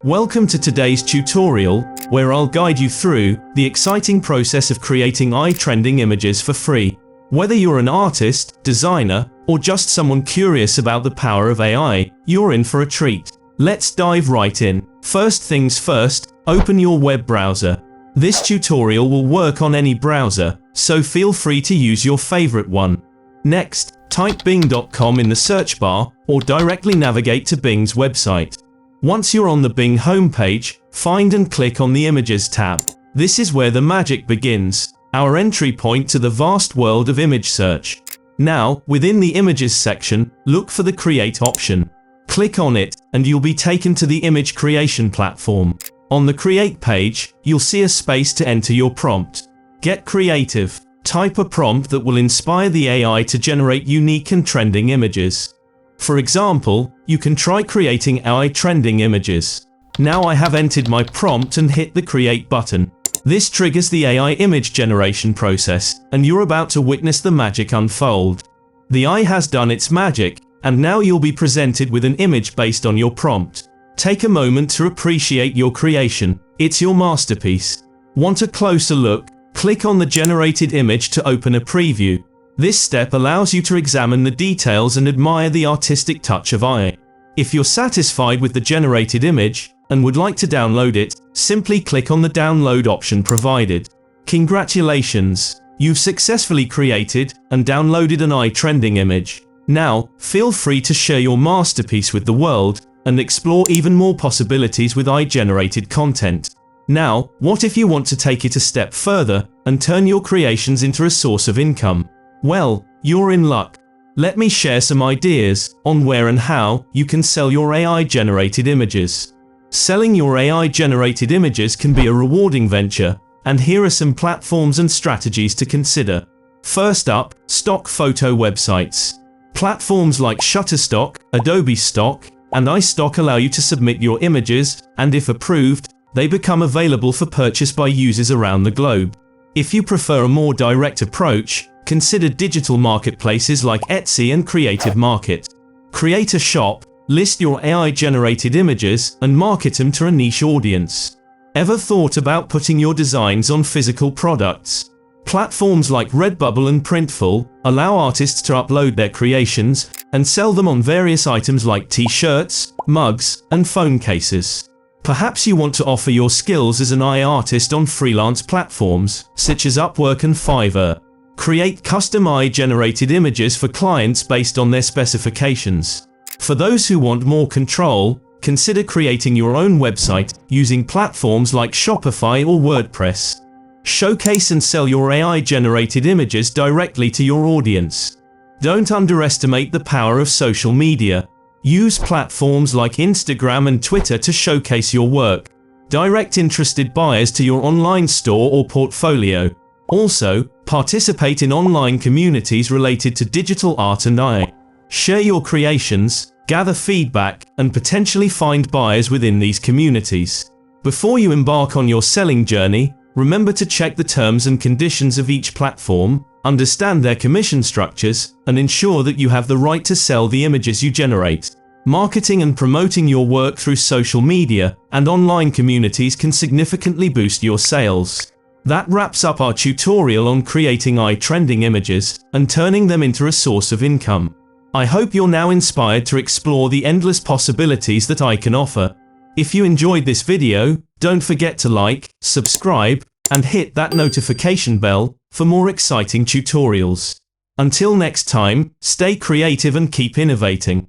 Welcome to today's tutorial, where I'll guide you through the exciting process of creating eye-trending images for free. Whether you're an artist, designer, or just someone curious about the power of AI, you're in for a treat. Let's dive right in. First things first, open your web browser. This tutorial will work on any browser, so feel free to use your favorite one. Next, type bing.com in the search bar, or directly navigate to Bing's website. Once you're on the Bing homepage, find and click on the Images tab. This is where the magic begins, our entry point to the vast world of image search. Now, within the Images section, look for the Create option. Click on it, and you'll be taken to the image creation platform. On the Create page, you'll see a space to enter your prompt. Get creative. Type a prompt that will inspire the AI to generate unique and trending images. For example, you can try creating eye-trending images. Now I have entered my prompt and hit the Create button. This triggers the AI image generation process, and you're about to witness the magic unfold. The AI has done its magic, and now you'll be presented with an image based on your prompt. Take a moment to appreciate your creation. It's your masterpiece. Want a closer look? Click on the generated image to open a preview. This step allows you to examine the details and admire the artistic touch of AI. If you're satisfied with the generated image and would like to download it, simply click on the download option provided. Congratulations! You've successfully created and downloaded an eye-trending image. Now, feel free to share your masterpiece with the world and explore even more possibilities with AI-generated content. Now, what if you want to take it a step further and turn your creations into a source of income? Well, you're in luck. Let me share some ideas on where and how you can sell your AI-generated images. Selling your AI-generated images can be a rewarding venture, and here are some platforms and strategies to consider. First up, stock photo websites. Platforms like Shutterstock, Adobe Stock, and iStock allow you to submit your images, and if approved, they become available for purchase by users around the globe. If you prefer a more direct approach, consider digital marketplaces like Etsy and Creative Market. Create a shop, list your AI-generated images, and market them to a niche audience. Ever thought about putting your designs on physical products? Platforms like Redbubble and Printful allow artists to upload their creations and sell them on various items like t-shirts, mugs, and phone cases. Perhaps you want to offer your skills as an AI artist on freelance platforms, such as Upwork and Fiverr. Create custom AI-generated images for clients based on their specifications. For those who want more control, consider creating your own website using platforms like Shopify or WordPress. Showcase and sell your AI-generated images directly to your audience. Don't underestimate the power of social media. Use platforms like Instagram and Twitter to showcase your work. Direct interested buyers to your online store or portfolio. Also, participate in online communities related to digital art and AI. Share your creations, gather feedback, and potentially find buyers within these communities. Before you embark on your selling journey, remember to check the terms and conditions of each platform, understand their commission structures, and ensure that you have the right to sell the images you generate. Marketing and promoting your work through social media and online communities can significantly boost your sales. That wraps up our tutorial on creating eye-trending images and turning them into a source of income. I hope you're now inspired to explore the endless possibilities that I can offer. If you enjoyed this video, don't forget to like, subscribe, and hit that notification bell for more exciting tutorials. Until next time, stay creative and keep innovating.